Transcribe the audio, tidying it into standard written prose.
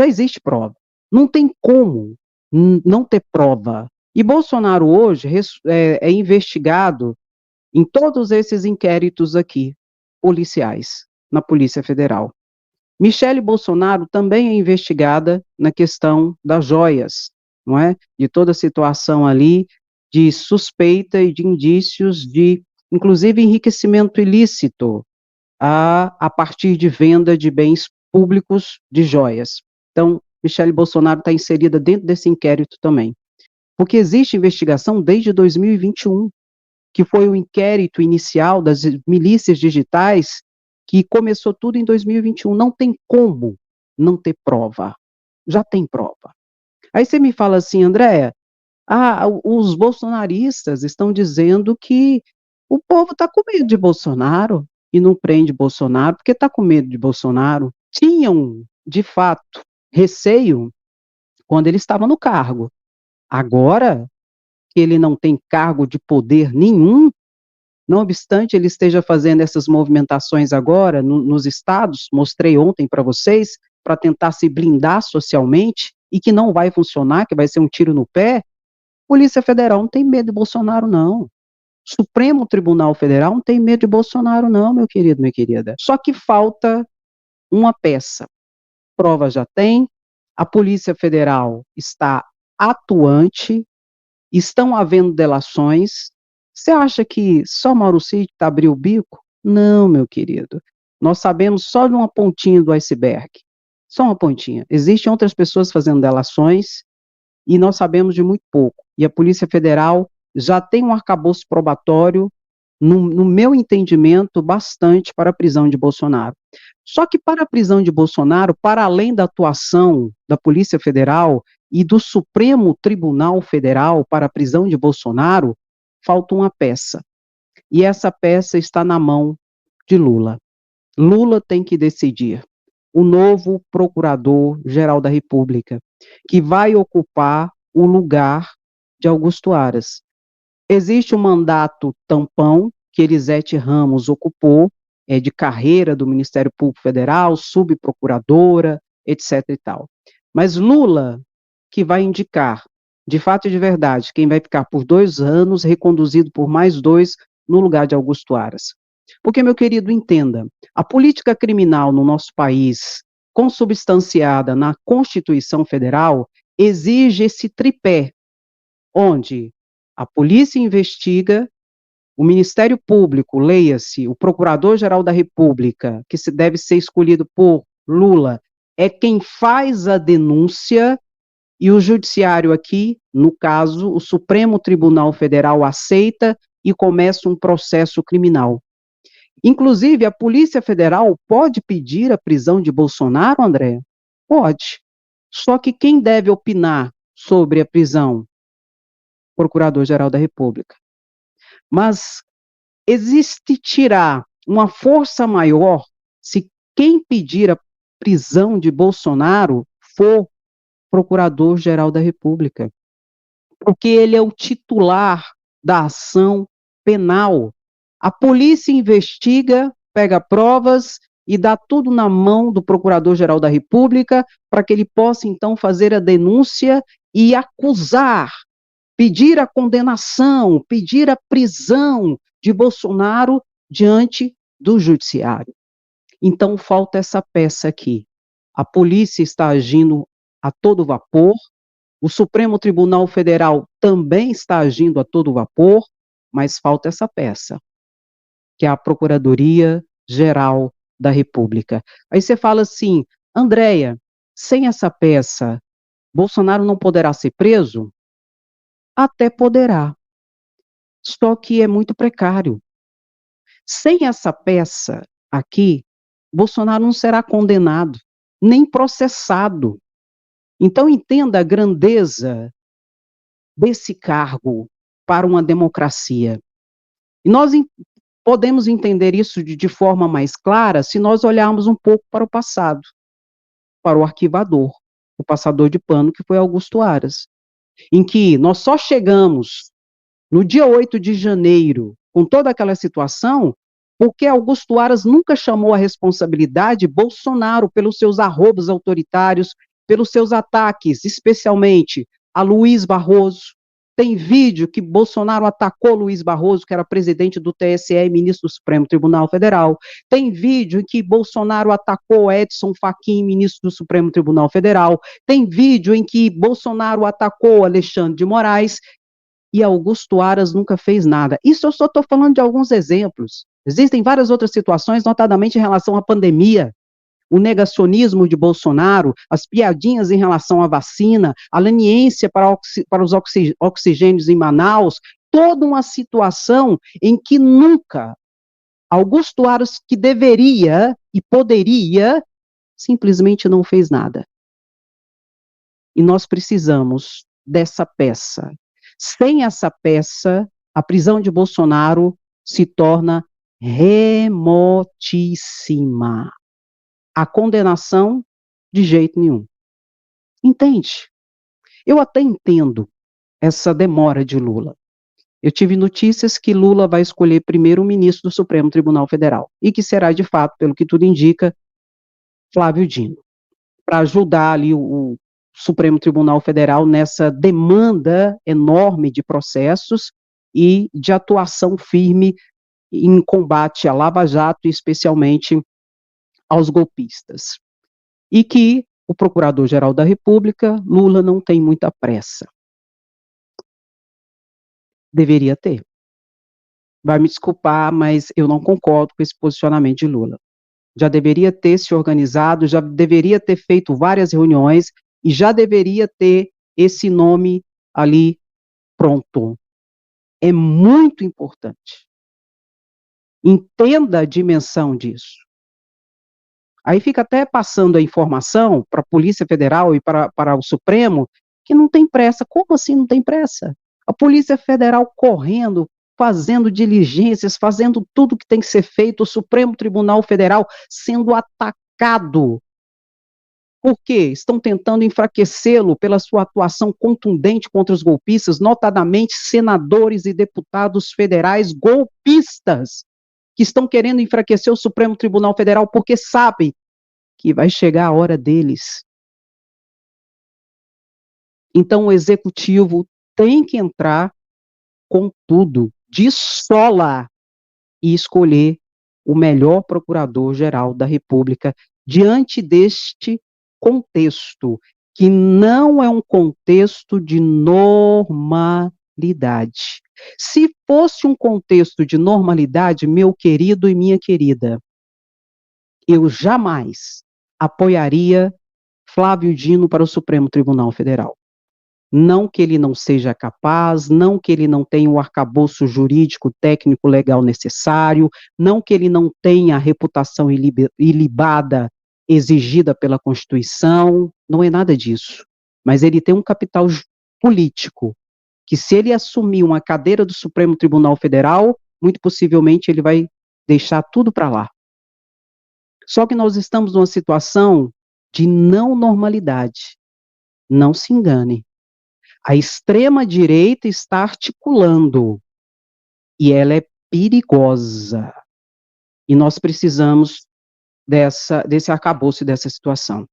já existe prova. Não tem como não ter prova. E Bolsonaro hoje é investigado em todos esses inquéritos aqui, policiais, na Polícia Federal. Michele Bolsonaro também é investigada na questão das joias, não é? De toda a situação ali de suspeita e de indícios de, inclusive, enriquecimento ilícito a partir de venda de bens públicos de joias. Então, Michele Bolsonaro está inserida dentro desse inquérito também. Porque existe investigação desde 2021, que foi o inquérito inicial das milícias digitais, que começou tudo em 2021. Não tem como não ter prova. Já tem prova. Aí você me fala assim, Andréa, os bolsonaristas estão dizendo que o povo está com medo de Bolsonaro e não prende Bolsonaro porque está com medo de Bolsonaro. Tinham, de fato, receio quando ele estava no cargo. Agora que ele não tem cargo de poder nenhum, não obstante ele esteja fazendo essas movimentações agora nos estados, mostrei ontem para vocês, para tentar se blindar socialmente, e que não vai funcionar, que vai ser um tiro no pé, Polícia Federal não tem medo de Bolsonaro, não. Supremo Tribunal Federal não tem medo de Bolsonaro, não, meu querido, minha querida. Só que falta uma peça. Prova já tem, a Polícia Federal está atuante, estão havendo delações. Você acha que só Mauro Cid abriu o bico? Não, meu querido. Nós sabemos só de uma pontinha do iceberg. Só uma pontinha. Existem outras pessoas fazendo delações e nós sabemos de muito pouco. E a Polícia Federal já tem um arcabouço probatório, no meu entendimento, bastante para a prisão de Bolsonaro. Só que para a prisão de Bolsonaro, para além da atuação da Polícia Federal e do Supremo Tribunal Federal para a prisão de Bolsonaro, falta uma peça. E essa peça está na mão de Lula. Lula tem que decidir. O novo Procurador-Geral da República, que vai ocupar o lugar de Augusto Aras. Existe um mandato tampão que Elisete Ramos ocupou, de carreira do Ministério Público Federal, subprocuradora, etc. e tal. Mas Lula, que vai indicar, de fato e de verdade, quem vai ficar por 2 anos, reconduzido por mais 2, no lugar de Augusto Aras. Porque, meu querido, entenda, a política criminal no nosso país, consubstanciada na Constituição Federal, exige esse tripé, onde a polícia investiga, o Ministério Público, leia-se, o Procurador-Geral da República, que deve ser escolhido por Lula, é quem faz a denúncia, e o Judiciário aqui, no caso, o Supremo Tribunal Federal aceita e começa um processo criminal. Inclusive, a Polícia Federal pode pedir a prisão de Bolsonaro, André? Pode. Só que quem deve opinar sobre a prisão? Procurador-Geral da República. Mas existirá uma força maior se quem pedir a prisão de Bolsonaro for Procurador-Geral da República. Porque ele é o titular da ação penal. A polícia investiga, pega provas e dá tudo na mão do Procurador-Geral da República para que ele possa, então, fazer a denúncia e acusar, pedir a condenação, pedir a prisão de Bolsonaro diante do Judiciário. Então, falta essa peça aqui. A polícia está agindo a todo vapor, o Supremo Tribunal Federal também está agindo a todo vapor, mas falta essa peça, que é a Procuradoria-Geral da República. Aí você fala assim, Andréia, sem essa peça, Bolsonaro não poderá ser preso? Até poderá, só que é muito precário. Sem essa peça aqui, Bolsonaro não será condenado, nem processado. Então entenda a grandeza desse cargo para uma democracia. E nós podemos entender isso de forma mais clara se nós olharmos um pouco para o passado, para o arquivador, o passador de pano que foi Augusto Aras, em que nós só chegamos no dia 8 de janeiro, com toda aquela situação, porque Augusto Aras nunca chamou a responsabilidade Bolsonaro pelos seus arrobos autoritários, pelos seus ataques, especialmente a Luiz Barroso. Tem vídeo que Bolsonaro atacou Luiz Barroso, que era presidente do TSE e ministro do Supremo Tribunal Federal. Tem vídeo em que Bolsonaro atacou Edson Fachin, ministro do Supremo Tribunal Federal. Tem vídeo em que Bolsonaro atacou Alexandre de Moraes e Augusto Aras nunca fez nada. Isso eu só estou falando de alguns exemplos. Existem várias outras situações, notadamente em relação à pandemia, o negacionismo de Bolsonaro, as piadinhas em relação à vacina, a leniência para os oxigênios em Manaus, toda uma situação em que nunca Augusto Aras, que deveria e poderia, simplesmente não fez nada. E nós precisamos dessa peça. Sem essa peça, a prisão de Bolsonaro se torna remotíssima. A condenação, de jeito nenhum. Entende? Eu até entendo essa demora de Lula. Eu tive notícias que Lula vai escolher primeiro o ministro do Supremo Tribunal Federal, e que será, de fato, pelo que tudo indica, Flávio Dino, para ajudar ali o Supremo Tribunal Federal nessa demanda enorme de processos e de atuação firme em combate à Lava Jato, especialmente aos golpistas. E que o Procurador-Geral da República, Lula, não tem muita pressa. Deveria ter. Vai me desculpar, mas eu não concordo com esse posicionamento de Lula. Já deveria ter se organizado, já deveria ter feito várias reuniões e já deveria ter esse nome ali pronto. É muito importante. Entenda a dimensão disso. Aí fica até passando a informação para a Polícia Federal e para o Supremo que não tem pressa. Como assim não tem pressa? A Polícia Federal correndo, fazendo diligências, fazendo tudo que tem que ser feito, o Supremo Tribunal Federal sendo atacado. Por quê? Estão tentando enfraquecê-lo pela sua atuação contundente contra os golpistas, notadamente senadores e deputados federais golpistas, que estão querendo enfraquecer o Supremo Tribunal Federal porque sabem que vai chegar a hora deles. Então o Executivo tem que entrar com tudo, de sola, e escolher o melhor Procurador-Geral da República diante deste contexto, que não é um contexto de normalidade. Se fosse um contexto de normalidade, meu querido e minha querida, eu jamais apoiaria Flávio Dino para o Supremo Tribunal Federal. Não que ele não seja capaz, não que ele não tenha o arcabouço jurídico, técnico, legal necessário, não que ele não tenha a reputação ilibada exigida pela Constituição, não é nada disso. Mas ele tem um capital político, que se ele assumir uma cadeira do Supremo Tribunal Federal, muito possivelmente ele vai deixar tudo para lá. Só que nós estamos numa situação de não normalidade. Não se engane. A extrema-direita está articulando, e ela é perigosa. E nós precisamos desse arcabouço e dessa situação.